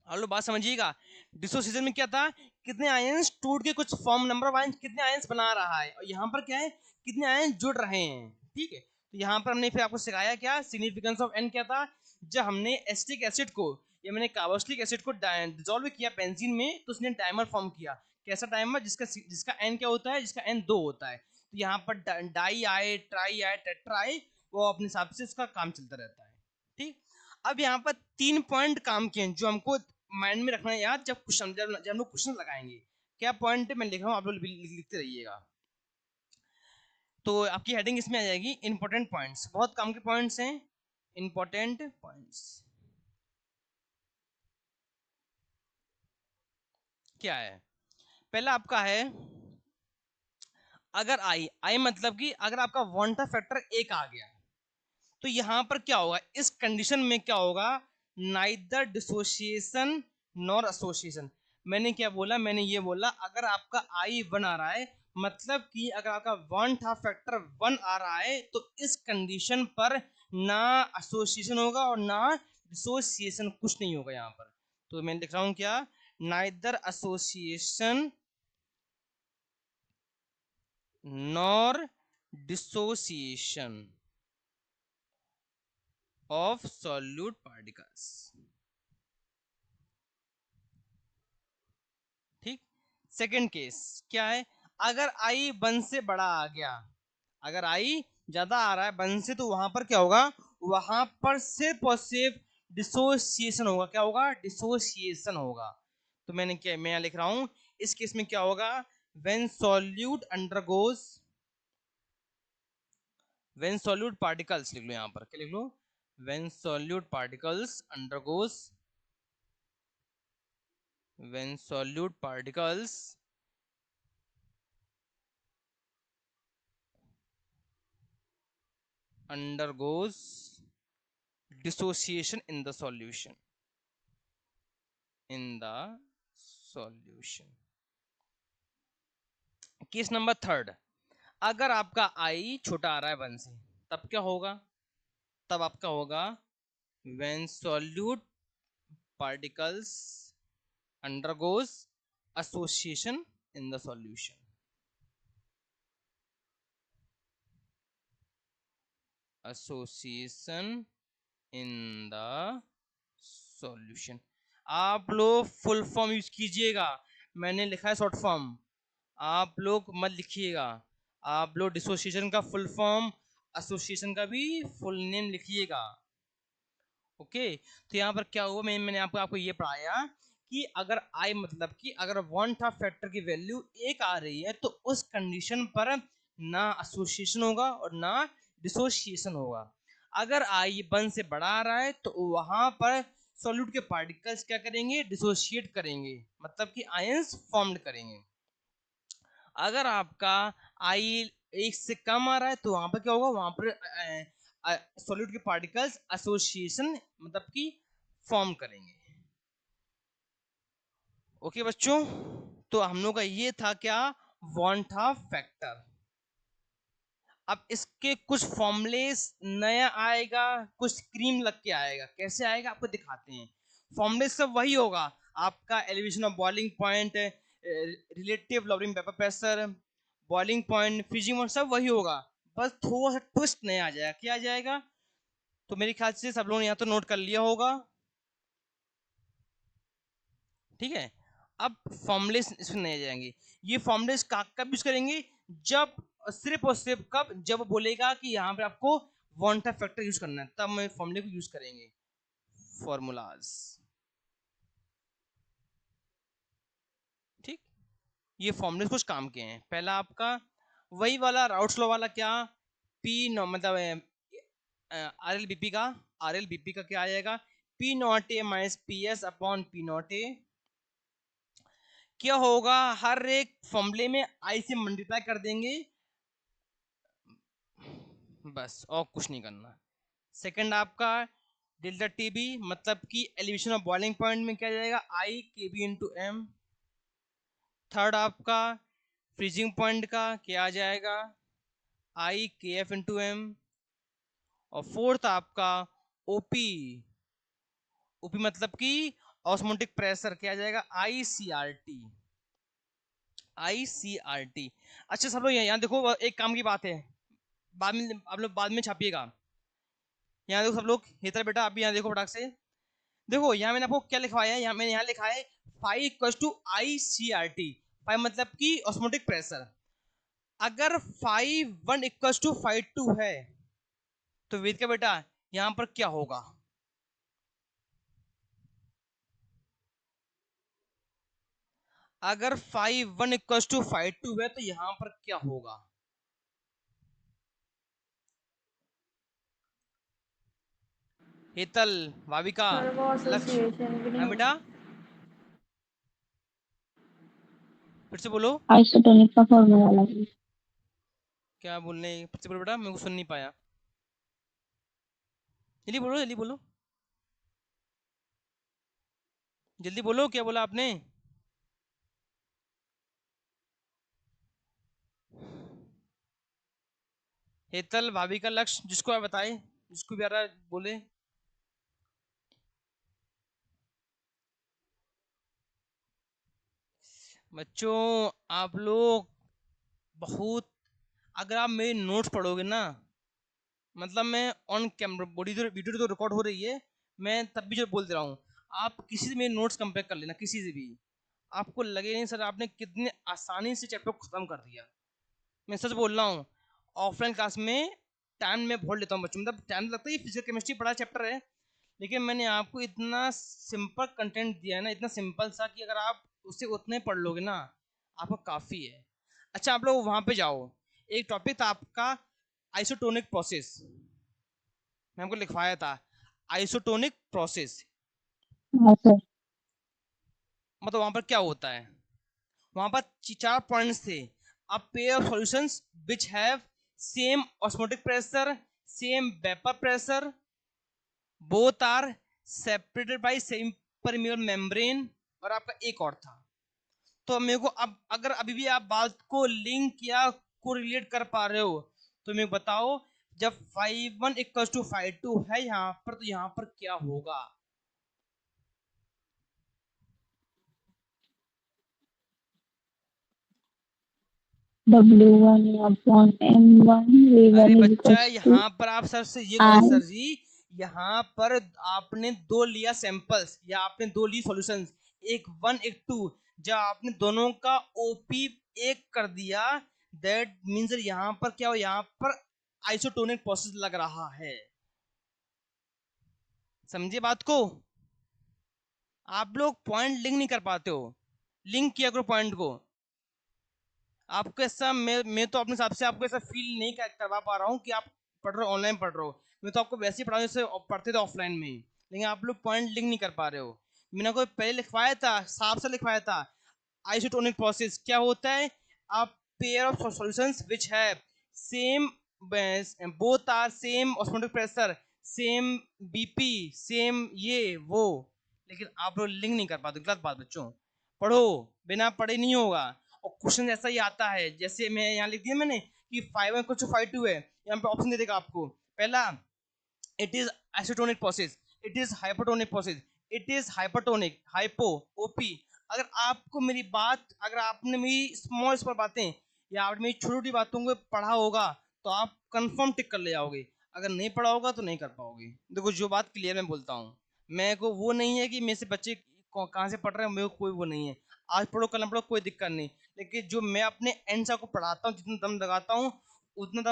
आप लोग बात समझिएगा, डिसोसिएशन में क्या था, कितने आयंस टूट के कुछ फॉर्म, नंबर ऑफ आयंस कितने आयंस बना रहा है, और यहाँ पर क्या है, कितने आयंस जुड़ रहे हैं। ठीक है, तो यहाँ पर हमने फिर आपको सिखाया क्या सिग्निफिकेंस ऑफ एन क्या था, जब हमने एसिटिक एसिड को या मैंने कार्बोक्सिलिक एसिड को डिसॉल्व किया बेंजीन में, तो उसने डाइमर फॉर्म किया। कैसा डाइमर, जिसका एन क्या होता है, जिसका एन 2 होता है। तो यहाँ पर डाई आए, ट्राई आए, टेट्रा आए, वो अपने हिसाब से उसका काम चलता रहता है। ठीक, अब यहाँ पर 3 पॉइंट काम किए हैं जो हमको माइंड में रखना है याद, जब हम लोग क्वेश्चन लगाएंगे। क्या पॉइंट है मैं लिख रहा हूँ, आप लोग लिखते रहिएगा। तो आपकी हेडिंग इसमें आ जाएगी इंपॉर्टेंट पॉइंट्स, बहुत काम के पॉइंट्स हैं, इंपॉर्टेंट पॉइंट्स। क्या है, पहला आपका है, अगर आई मतलब कि अगर आपका वांटा फैक्टर 1 आ गया, तो यहां पर क्या होगा, इस कंडीशन में क्या होगा, नाइदर डिसोसिएशन नॉर एसोसिएशन। मैंने क्या बोला, मैंने ये बोला अगर आपका आई 1 आ रहा है, मतलब कि अगर आपका वांटा फैक्टर 1 आ रहा है, तो इस कंडीशन पर ना एसोसिएशन होगा और ना डिसोसिएशन, कुछ नहीं होगा यहाँ पर। तो मैं लिख रहा हूं क्या, neither association nor dissociation of solute particles। ठीक, सेकंड केस क्या है, अगर आई 1 से बड़ा आ गया, अगर आई ज्यादा आ रहा है 1 से, तो वहां पर क्या होगा, वहां पर सिर्फ और सिर्फ डिसोसिएशन होगा। क्या होगा, डिसोसिएशन होगा। तो मैं यहाँ लिख रहा हूं, इस केस में क्या होगा, when solute undergoes, when solute particles लिख लो, यहाँ पर क्या लिख लो, when solute particles undergoes, when solute particles undergoes dissociation in the solution, in the solution। Case number third, अगर आपका आई छोटा आ रहा है 1 से, तब क्या होगा, तब आपका होगा when solute particles undergoes association in the solution, association in the solution। आप लोग फुल फॉर्म यूज कीजिएगा, मैंने लिखा है शॉर्ट फॉर्म, आप लोग मत लिखिएगा। आप लोग डिसोसिएशन का फुल फॉर्म, एसोसिएशन का भी फुल नेम लिखिएगा। ओके, तो यहाँ पर क्या हुआ, मैंने आपको ये पढ़ाया कि अगर आई मतलब कि अगर वन था फैक्टर की वैल्यू 1 आ रही है, तो उस कंडीशन पर ना एसोसिएशन होगा और ना डिसोसिएशन होगा। अगर आई 1 से बड़ा आ रहा है, तो वहां पर सॉल्यूट के पार्टिकल्स क्या करेंगे, डिसोशिएट करेंगे, मतलब कि आयंस फॉर्म्ड करेंगे। अगर आपका आई 1 से कम आ रहा है, तो वहां पर क्या होगा, वहां पर सॉल्यूट के पार्टिकल्स एसोसिएशन मतलब कि फॉर्म करेंगे। ओके बच्चों, तो हम लोग का ये था क्या, वांटा फैक्टर। अब इसके कुछ फॉर्मुलेस नया आएगा, कुछ क्रीम लग के आएगा। कैसे आएगा आपको दिखाते हैं। फॉर्मुले सब वही होगा, आपका elevation of boiling point, relative lowering vapour pressure, boiling point, freezing point, सब वही होगा, बस थोड़ा सा ट्विस्ट नया आ जाएगा। क्या आ जाएगा, तो मेरे ख्याल से सब लोगों ने यहाँ तो नोट कर लिया होगा। ठीक है, अब फॉर्मुलेस इसमें नए जाएंगे। ये फॉर्मुलेस कब यूज करेंगे, जब सिर्फ और सिर्फ कब, जब वो बोलेगा कि यहाँ पे आपको वांटा फैक्टर यूज करना है, तब मैं फॉर्मूले को यूज करेंगे, फॉर्मूलाज। ठीक, ये फॉर्मूले कुछ काम के हैं। पहला आपका वही वाला राउट्स लॉ वाला, क्या पी नो मतलब आर एल बीपी का, आर एल बीपी का क्या आ जाएगा, P not a minus P S upon P not a. क्या होगा, हर एक फॉर्मूले में आई से मल्टीप्लाई कर देंगे, बस और कुछ नहीं करना। सेकंड आपका डेल्टा टी बी मतलब कि एलिवेशन ऑफ बॉइलिंग पॉइंट में क्या जाएगा, आई के बी इंटू एम। थर्ड आपका फ्रीजिंग पॉइंट का क्या आ जाएगा, आई के एफ इंटू एम। और फोर्थ आपका ओपी, ओपी मतलब कि ऑस्मोटिक प्रेशर, क्या आ जाएगा, आई सी आर टी, आई सी आर टी। अच्छा सब लोग यहाँ देखो, एक काम की बात है, बाद में आप लोग बाद में छापिएगा। यहाँ देखो सब लोग, हेतर बेटा आप भी यहाँ देखो फटाक से। देखो यहाँ मैंने आपको क्या लिखवाया है, यहाँ मैंने यहाँ लिखा है pi equals to i C R T. Pi मतलब कि ऑस्मोटिक प्रेशर। अगर pi one equals to pi two है तो वेद का बेटा यहाँ पर क्या होगा, अगर pi one equals to pi two है तो यहाँ पर क्या होगा। हेतल, भाविका, सर वो लक्ष्य, एसोसिएशन भी नहीं हाँ होगा। बेटा फिर से बोलो। आइसोटोनिक का फॉर्मूला लगी। क्या बोलने, फिर से बोलो बेटा, मैं को सुन नहीं पाया, जल्दी बोलो जल्दी बोलो, जल्दी बोलो क्या बोला आपने। हेतल, भाविका, लक्ष्य, जिसको आप बताए, जिसको भी आ रहा है बोले। बच्चों आप लोग बहुत, अगर आप मेरे नोट्स पढ़ोगे ना, मतलब मैं ऑन कैमरा बॉडी तो वीडियो तो रिकॉर्ड हो रही है, मैं तब भी जो बोल दे रहा हूँ, आप किसी से मेरे नोट्स कंपेयर कर लेना, किसी से भी, आपको लगे नहीं सर आपने कितने आसानी से चैप्टर को खत्म कर दिया। मैं सच बोल रहा हूँ, ऑफलाइन क्लास में टाइम में बहुत लेता हूँ बच्चों, मतलब टाइम लगता है, फिजिकल केमिस्ट्री बड़ा चैप्टर है, लेकिन मैंने आपको इतना सिंपल कंटेंट दिया है ना, इतना सिंपल सा कि अगर आप उससे उतने पढ़ लोगे ना आपको काफ़ी है। अच्छा आप लोग वहाँ पे जाओ, एक टॉपिक था आपका आइसोटोनिक प्रोसेस, मैं हमको लिखवाया था आइसोटोनिक प्रोसेस, हाँ सर। मतलब वहाँ पर क्या होता है, वहाँ पर चार पॉइंट्स थे, a pair of solutions which have same osmotic pressure, same vapour pressure, both are separated by same permeable membrane, और आपका एक और था। तो मेरे को अब अगर अभी भी आप बात को लिंक या को रिलेट कर पा रहे हो तो मेरे को बताओ, जब pi one equal to pi two है यहाँ पर तो यहाँ पर क्या होगा। W1 अपॉन M1 अरे V1 is बच्चा equals to यहाँ पर आप सर से ये कहो I। सर जी, यहाँ पर आपने दो लिया सैंपल्स या आपने दो ली सॉल्यूशंस, एक वन एक टू, जब आपने दोनों का ओपी एक कर दिया, दैट मीन्स यहाँ पर क्या हो, यहाँ पर आइसोटोनिक प्रोसेस लग रहा है, समझिए बात को। आप लोग पॉइंट लिंक नहीं कर पाते हो, लिंक किया करो पॉइंट को। आपको ऐसा मैं तो अपने हिसाब से आपको ऐसा फील नहीं करवा पा रहा हूँ कि आप पढ़ रहे हो, ऑनलाइन पढ़ रहे हो, मैं तो आपको वैसे ही पढ़ा जैसे पढ़ते थे ऑफलाइन में ही, लेकिन आप लोग पॉइंट लिंक नहीं कर पा रहे हो। मैंने कोई पहले लिखवाया था, साफ से लिखवाया था, आइसोटोनिक प्रोसेस क्या होता है, आप pair of solutions which have same, both are same osmotic pressure, same BP, same ये वो, लेकिन आप लोग लिंक नहीं कर पाते, गलत बात बच्चों, पढ़ो, बिना पढ़े नहीं होगा। और क्वेश्चन ऐसा ही आता है, जैसे मैं यहाँ लिख दिया मैंने कि फाइव कुछ फाइव टू है, यहाँ पे ऑप्शन दे देगा आपको, पहला it is isotonic process, it is hypotonic process, it is hypotonic hypo OP. अगर आपको मेरी बात, अगर आपने मेरी स्मॉल स्मॉल बातें या आपने मेरी छोटी छोटी बातों को पढ़ा होगा तो आप कंफर्म टिक कर ले जाओगे, अगर नहीं पढ़ा होगा तो नहीं कर पाओगे। देखो जो बात क्लियर मैं बोलता हूँ, मैं को वो नहीं है कि मेरे से बच्चे कहाँ से पढ़ रहे हैं, मेरे को कोई वो नहीं है, आज पढ़ो कल पढ़ो कोई दिक्कत नहीं, लेकिन जो मैं अपने एंड से आपको पढ़ाता हूँ, जितना दम लगाता हूँ उतना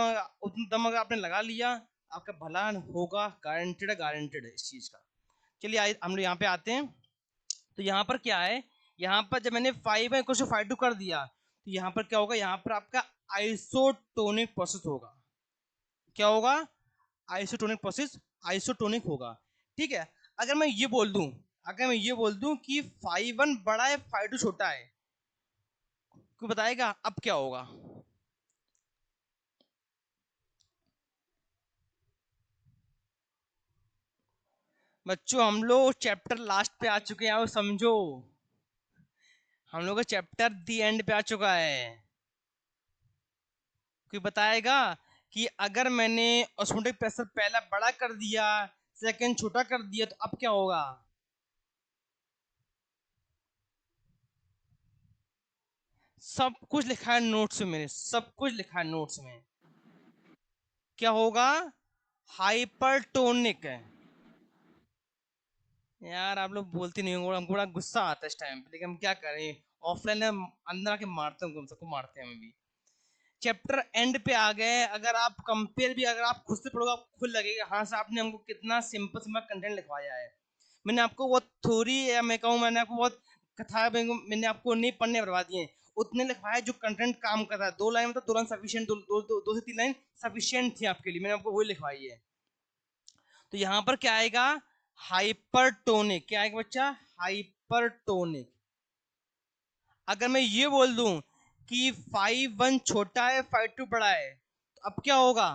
दम अगर आपने लगा लिया, आपका भला होगा, गारंटेड है, गारंटेड है इस चीज का। चलिए हम लोग यहाँ पे आते हैं, तो यहाँ पर क्या है, यहाँ पर जब मैंने फाइव है कुछ फाइव टू कर दिया तो यहाँ पर क्या होगा, यहाँ पर आपका आइसोटोनिक प्रोसेस होगा, क्या होगा, आइसोटोनिक प्रोसेस, आइसोटोनिक होगा, ठीक है। अगर मैं ये बोल दूं, अगर मैं ये बोल दूं कि फाइव वन बड़ा है फाइव टू छोटा है, कोई बताएगा अब क्या होगा। बच्चों हम लोग चैप्टर लास्ट पे आ चुके हैं, आओ समझो। हम लोग का चैप्टर दी एंड पे आ चुका है। कोई बताएगा कि अगर मैंने ऑस्मोटिक प्रेशर पहला बड़ा कर दिया, सेकंड छोटा कर दिया, तो अब क्या होगा? सब कुछ लिखा है नोट्स में, मेरे सब कुछ लिखा है नोट्स में। क्या होगा? हाइपरटोनिक। यार आप लोग बोलते नहीं हो, हमको बड़ा गुस्सा आता है इस टाइम पे, लेकिन हम क्या करें, ऑफलाइन अंदर आके मारते हैं, सबको मारते हैं हम भी। चैप्टर एंड पे आ गए, अगर आप कंपेयर भी अगर आप खुद से पढ़ोगे, आपको खुद लगेगा हाँ साहब ने हमको कितना सिंपल सिंपल कंटेंट लिखवाया है। मैंने आपको बहुत थ्योरी, या मैं कहूँ मैंने आपको बहुत कथा, मैंने आपको नहीं पढ़ने बर्बाद दिए, उतने लिखवाया जो कंटेंट काम कर रहा है। 2 लाइन मतलब 2 लाइन सफिशियंट, दो से 3 लाइन सफिशियंट थी आपके लिए, मैंने आपको वही लिखवाई है। तो यहाँ पर क्या आएगा? हाइपरटोनिक। क्या आएगा बच्चा? हाइपरटोनिक। अगर मैं ये बोल दूं कि 5-1 छोटा है, 5-2 बड़ा है, तो अब क्या होगा?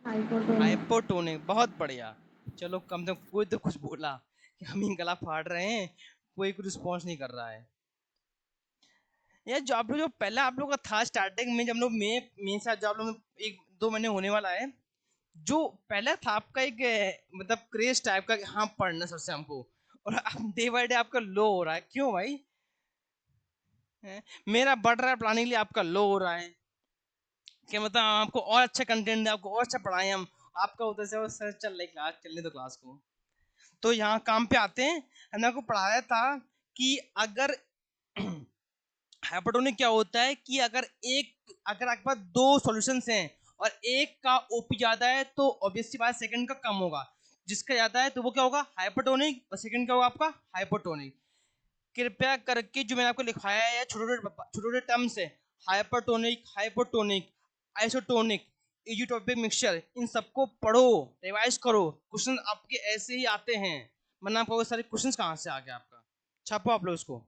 हाइपोटोनिक। हाइपोटोनिक। बहुत बढ़िया। चलो कम से कम कोई तो कुछ बोला, कि हम ही गला फाड़ रहे हैं, कोई कुछ रिस्पॉन्स नहीं कर रहा है। यार जो आप लोग, जो पहला आप लोग का था स्टार्टिंग में, जब हम लोग मई से जो आप लोग 1-2 महीने होने वाला है, जो पहला था आपका एक मतलब क्रेज टाइप का कि हाँ पढ़ना सबसे हमको, और अब डे बाय डे आपका लो हो रहा है, क्यों भाई? मेरा बढ़ रहा है पढ़ाने के लिए, आपका लो हो रहा है। क्या मतलब आपको और अच्छा कंटेंट दे, आपको और अच्छा पढ़ाएं हम, आपका उधर से सर चल रही क्लास, चलने दो क्लास को। तो यहाँ काम पे आते हैं। हमने आपको पढ़ाया था कि अगर हाइपरटोनिक क्या होता है, कि अगर आपके पास 2 सॉल्यूशंस हैं और एक का ओपी ज्यादा है, तो ऑब्वियसली बात सेकंड का कम होगा। जिसका ज्यादा है तो वो क्या होगा? हाइपरटोनिक। और सेकंड क्या होगा आपका? हाइपोटोनिक। कृपया करके जो मैंने आपको लिखवाया है छोटे छोटे छोटे टर्म्स है, हाइपरटोनिक, हाइपोटोनिक, आइसोटोनिक, इजियोटोपिक मिक्सचर, इन सबको पढ़ो, रिवाइज करो। क्वेश्चन आपके ऐसे ही आते हैं, वरना आपको सारे क्वेश्चंस कहाँ से आ गया आपका। छापो आप लोग इसको।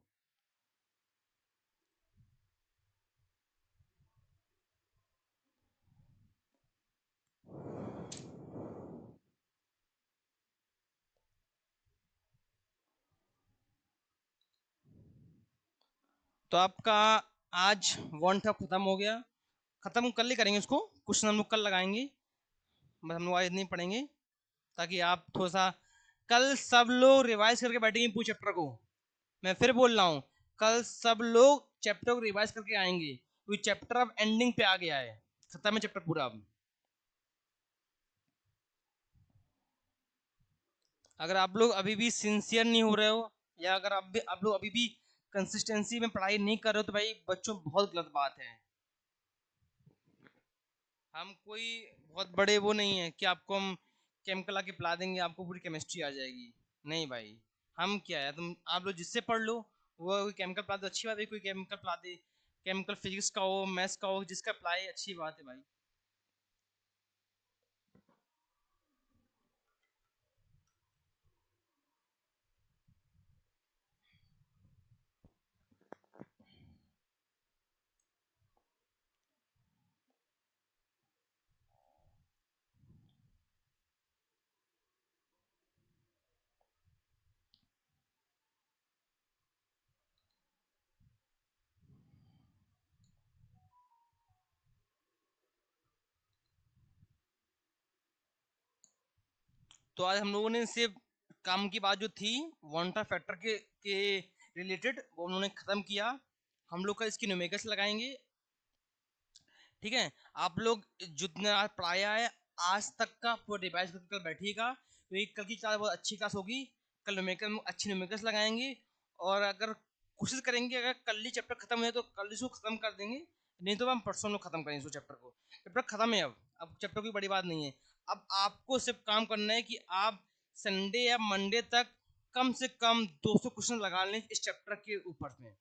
तो आपका आज वन टॉप खत्म हो गया। खत्म कल ही करेंगे इसको, क्वेश्चन हम लोग कल लगाएंगे, बस हम लोग आज नहीं पढ़ेंगे, ताकि आप थोड़ा सा कल सब लोग रिवाइज करके बैठेंगे पूरे चैप्टर को। मैं फिर बोल रहा हूँ, कल सब लोग चैप्टर को रिवाइज करके आएंगे, क्योंकि चैप्टर अब एंडिंग पे आ गया है, खत्म है चैप्टर पूरा अब। अगर आप लोग अभी भी सिंसियर नहीं हो रहे हो, या अगर आप लोग अभी भी कंसिस्टेंसी में पढ़ाई नहीं कर रहे हो, तो भाई बच्चों बहुत गलत बात है। हम कोई बहुत बड़े वो नहीं है कि आपको हम केमिकल आके पिला देंगे, आपको पूरी केमिस्ट्री आ जाएगी। नहीं भाई, हम क्या है, तुम आप लोग जिससे पढ़ लो, वो कोई केमिकल पिला दे अच्छी बात है, कोई केमिकल पिला दे, केमिकल फिजिक्स का हो, मैथ्स का हो, जिसका पिलाए अच्छी बात है भाई। तो आज हम लोगों ने सिर्फ काम की बात जो थी वॉन्टा फैक्टर के रिलेटेड, वो उन्होंने खत्म किया। हम लोग का इसकी न्यूमेरिकल्स लगाएंगे, ठीक है? आप लोग जितना आज पढ़ाया है आज तक का पूरा रिवाइज करके कल बैठिएगा, क्योंकि कल की क्लास बहुत अच्छी क्लास होगी। कल न्यूमेरिकल अच्छी न्यूमेरिकल्स लगाएंगे, और अगर कोशिश करेंगे अगर कल ही चैप्टर खत्म हुए तो कल इसको खत्म कर देंगे, नहीं तो हम परसों लोग खत्म करेंगे इस चैप्टर को। चैप्टर खत्म है अब चैप्टर की बड़ी बात नहीं है। अब आपको सिर्फ काम करना है कि आप संडे या मंडे तक कम से कम 200 क्वेश्चन लगा लें इस चैप्टर के ऊपर में।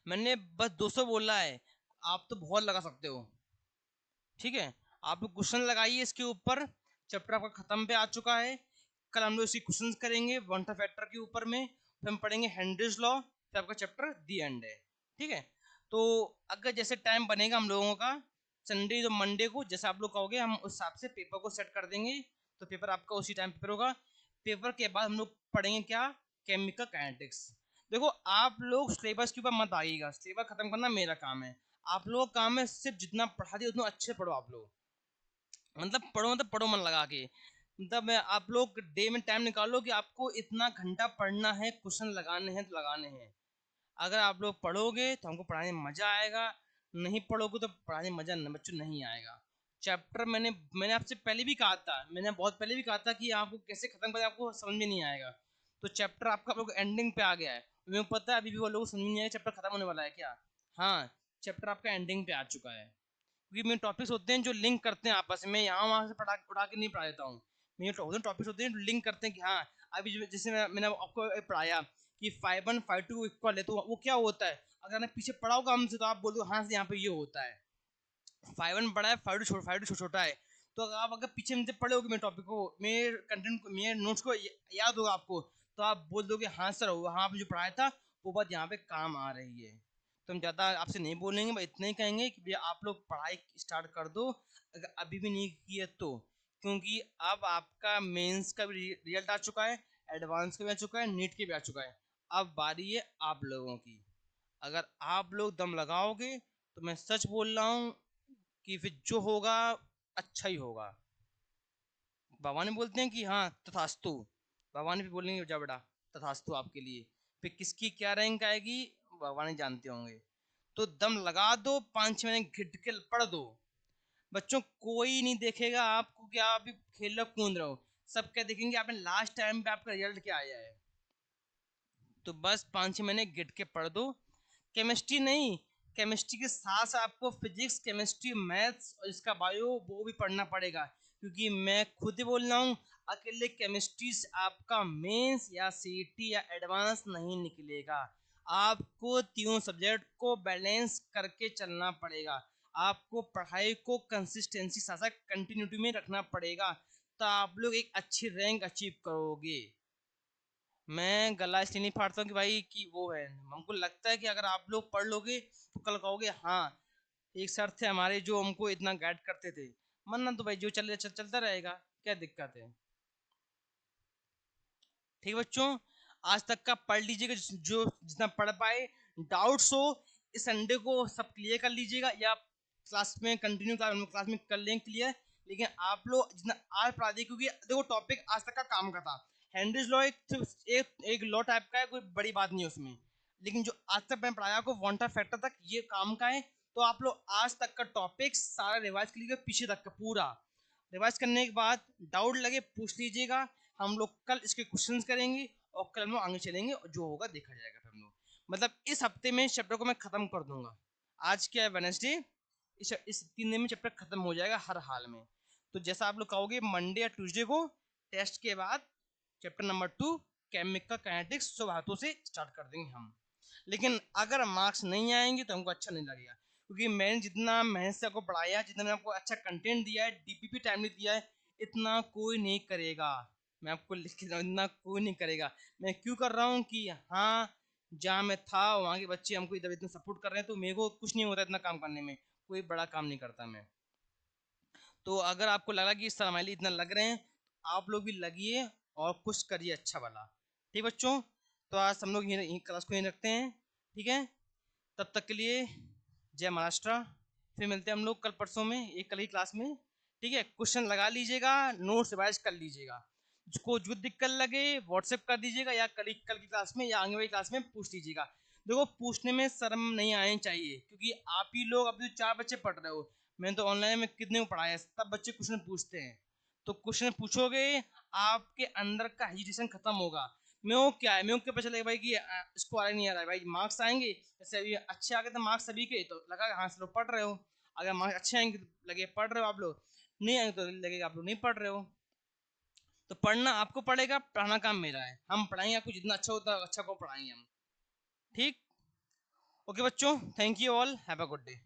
मैंने बस 200 बोला है, आप तो बहुत लगा सकते हो, ठीक है? आप लोग क्वेश्चन लगाइए इसके ऊपर। चैप्टर आपका खत्म पे आ चुका है। कल हम लोग इसी क्वेश्चन करेंगे वन फैक्टर के ऊपर में, फिर हम पढ़ेंगे हेनरीज लॉ, फिर आपका चैप्टर दी एंड है, ठीक है? तो अगर जैसे टाइम बनेगा हम लोगों का, संडे तो मंडे को जैसे आप लोग कहोगे हम उस हिसाब से पेपर को सेट कर देंगे, तो पेपर आपका उसी टाइम पेपर होगा। पेपर के बाद हम लोग पढ़ेंगे क्या, केमिकल काइनेटिक्स। देखो आप लोग सिलेबस के ऊपर मत आइएगा, सिलेबस खत्म करना मेरा काम है। आप लोगों का काम है सिर्फ जितना पढ़ा दिया उतना अच्छे पढ़ो आप लोग, मतलब पढ़ो मन लगा के। मतलब आप लोग डे में टाइम निकालो कि आपको इतना घंटा पढ़ना है, क्वेश्चन लगाने हैं तो लगाने हैं। अगर आप लोग पढ़ोगे तो हमको पढ़ाने में मजा आएगा, नहीं पढ़ोगे तो पढ़ाने में मजा बच्चों नहीं आएगा। चैप्टर मैंने आपसे पहले भी कहा था, मैंने बहुत पहले भी कहा था कि आपको कैसे खत्म करें आपको समझ में नहीं आएगा। तो चैप्टर आपका लोग एंडिंग पे आ गया है, मुझे पता है अभी भी वो लोग समझ में नहीं आएगा चैप्टर खत्म होने वाला है क्या। हाँ, चैप्टर आपका एंडिंग पे आ चुका है, क्योंकि मेरे टॉपिक्स होते हैं जो लिंक करते हैं आपस में, यहाँ वहाँ से पढ़ा उड़ा के नहीं पढ़ा देता हूँ। मेरे टॉपिक्स होते हैं जो लिंक करते हैं कि हाँ अभी जैसे मैंने आपको पढ़ाया कि 5 1 5 2 इक्वल है, तो वो क्या होता है, अगर आपने पीछे पढ़ा होगा हमसे तो आप बोल दो हाँ से यहाँ पे ये होता है। 5 1 बड़ा है, 5 2 छोटा है। तो अगर आप अगर पीछे मुझे पढ़े होगे मेरे टॉपिक को, मेरे कंटेंट को, मेरे नोट्स को याद होगा आपको, तो आप बोल दोगे हाँ सर वहाँ पे जो पढ़ाया था वो बात यहाँ पे काम आ रही है। तो हम ज़्यादा आपसे नहीं बोलेंगे, बस इतना ही कहेंगे कि भैया आप लोग पढ़ाई स्टार्ट कर दो अगर अभी भी नहीं किए तो, क्योंकि अब आपका मेंस का भी रिजल्ट आ चुका है, एडवांस का भी आ चुका है, नीट के भी आ चुका है। अब बारी है आप लोगों की। अगर आप लोग दम लगाओगे तो मैं सच बोल रहा हूँ कि फिर जो होगा अच्छा ही होगा। भगवान बोलते हैं कि हाँ तथास्तु, भगवान भी बोलेंगे जा बेटा तथास्तु आपके लिए। फिर किसकी क्या रैंक आएगी भगवान ही जानते होंगे। तो दम लगा दो, 5 6 महीने घिट के पढ़ दो। बच्चों कोई नहीं देखेगा आपको कि आप अभी खेल रहे कूद रहे हो, सब क्या देखेंगे आपने लास्ट टाइम पे आपका रिजल्ट क्या आया है। तो बस 5 6 महीने गिट के पढ़ दो। केमिस्ट्री नहीं, केमिस्ट्री के साथ साथ आपको फिजिक्स केमिस्ट्री मैथ्स और इसका बायो वो भी पढ़ना पड़ेगा, क्योंकि मैं खुद ही बोल रहा हूँ अकेले केमिस्ट्री से आपका मेंस या सीटी या एडवांस नहीं निकलेगा। आपको तीनों सब्जेक्ट को बैलेंस करके चलना पड़ेगा, आपको पढ़ाई को कंसिस्टेंसी साथ साथ कंटिन्यूटी में रखना पड़ेगा, तो आप लोग एक अच्छी रैंक अचीव करोगे। मैं गला इसलिए नहीं फाड़ता हूँ कि भाई कि वो है, हमको लगता है कि अगर आप लोग पढ़ लोगे तो कल कहोगे हाँ एक सर थे हमारे जो हमको इतना गाइड करते थे। मन्ना तो भाई जो चलता रहेगा, क्या दिक्कत है। ठीक है बच्चों, आज तक का पढ़ लीजिएगा जो जितना पढ़ पाए। डाउट्स हो इस संडे को सब क्लियर कर लीजिएगा, या क्लास में कंटिन्यू क्लास में कर लें क्लियर। लेकिन आप लोग जितना आज पढ़ा दिए, क्योंकि देखो टॉपिक आज तक का काम का था। हेनरीज लॉ एक लॉ टाइप का है, कोई बड़ी बात नहीं है उसमें। लेकिन जो आज तक मैंने पढ़ाया आपको वन फैक्टर तक ये काम का है। तो आप लोग आज तक का टॉपिक सारा रिवाइज कर लीजिएगा, पीछे तक का पूरा रिवाइज करने के बाद डाउट लगे पूछ लीजिएगा। हम लोग कल इसके क्वेश्चंस करेंगे और कल हम लोग आगे चलेंगे और जो होगा देखा जाएगा। फिर हम लोग मतलब इस हफ्ते में चैप्टर को मैं खत्म कर दूंगा। आज क्या है वेडनेसडे, इस 3 दिन में चैप्टर खत्म हो जाएगा हर हाल में। तो जैसा आप लोग कहोगे मंडे या ट्यूसडे को टेस्ट के बाद चैप्टर नंबर 2 केमिकल काइनेटिक्स सब हाथों से स्टार्ट कर देंगे हम। लेकिन अगर मार्क्स नहीं आएंगे तो हमको अच्छा नहीं लगेगा, क्योंकि मैंने जितना मेहनत से आपको पढ़ाया, जितना मैंने आपको अच्छा कंटेंट दिया है, डीपीपी टाइमली दिया है, इतना कोई नहीं करेगा। मैं आपको लिख के इतना कोई नहीं करेगा। मैं क्यों कर रहा हूँ कि हाँ जहाँ मैं था वहाँ के बच्चे हमको इधर इतना सपोर्ट कर रहे हैं, तो मेरे को कुछ नहीं होता इतना काम करने में, कोई बड़ा काम नहीं करता मैं। तो अगर आपको लगा कि सर हमारे लिए इतना लग रहे हैं, आप लोग भी लगिए और कुछ करिए अच्छा वाला। ठीक बच्चों, तो आज हम लोग यहीं क्लास को यहीं रखते हैं। ठीक है, तब तक के लिए जय महाराष्ट्र। फिर मिलते हैं हम लोग कल परसों में एक कल की क्लास में। ठीक है, क्वेश्चन लगा लीजिएगा, नोट्स रिवाइज कर लीजिएगा, जिसको जो दिक्कत लगे व्हाट्सएप कर दीजिएगा, या कल की क्लास में या आगे वाली क्लास में पूछ लीजिएगा। देखो पूछने में शर्म नहीं आनी चाहिए, क्योंकि आप ही लोग अभी 4 बच्चे पढ़ रहे हो, मैंने तो ऑनलाइन में कितने को पढ़ाया, सब बच्चे क्वेश्चन पूछते हैं। तो क्वेश्चन पूछोगे आपके अंदर का हेजिटेशन खत्म होगा। मैं वो क्या है, मैं क्या पता चलेगा भाई कि इसको आ रहा नहीं आ रहा है, भाई मार्क्स आएंगे जैसे अभी अच्छे आ गए तो मार्क्स सभी के, तो लगा हाँ लोग पढ़ रहे हो। अगर मार्क्स अच्छे आएंगे तो लगे पढ़ रहे हो आप लोग, नहीं आएंगे तो लगेगा आप लोग नहीं पढ़ रहे हो। तो पढ़ना आपको पड़ेगा, पढ़ाना काम मेरा है, हम पढ़ाएंगे आपको जितना अच्छा होता है अच्छा को पढ़ाएंगे हम। ठीक, ओके बच्चों, thank you all, have a good day.